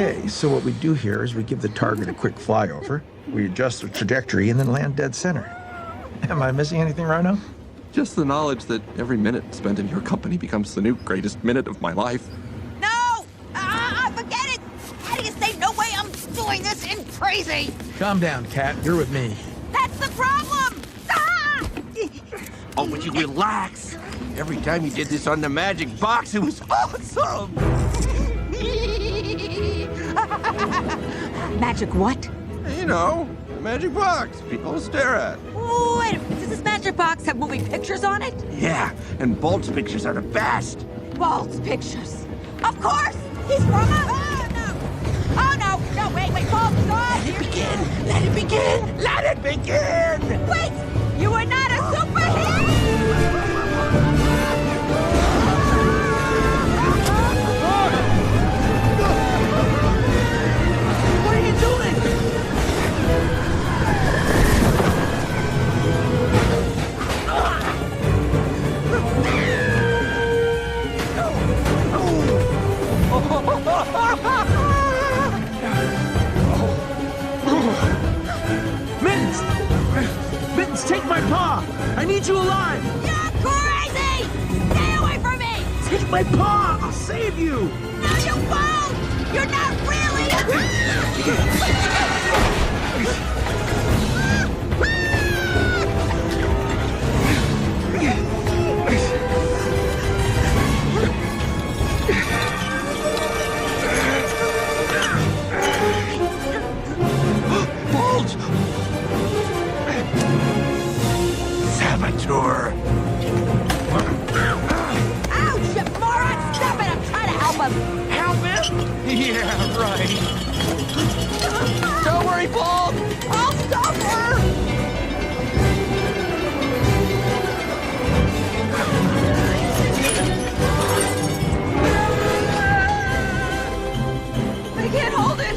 Okay, so what we do here is we give the target a quick flyover, we adjust the trajectory, and then land dead center. Am I missing anything, Rhino? Just the knowledge that every minute spent in your company becomes the new greatest minute of my life. No! Forget it! How do you say no way I'm doing this in crazy? Calm down, Cat. You're with me. That's the problem! Ah! Oh, would you relax? Every time you did this on the magic box, it was awesome! Magic what? You know, the magic box people stare at. Wait a minute, does this magic box have moving pictures on it? Yeah, and Bolt's pictures are the best. Walt's pictures. Of course! He's from a... Oh, no! Oh, no! No, wait, Walt, stop! Let it begin! Let it begin! Let it begin! Wait! You are not a superhero! What are you doing? Mittens! Mittens, take my paw! I need you alive! You're crazy! Stay away from me! Take my paw! I'll save you! No, you won't! You're not really... Bolt! Saboteur! Ouch, you moron! Stop it! I'm trying to help him! Help him? Yeah, right. Don't worry, Bolt! I'll stop her! I can't hold it!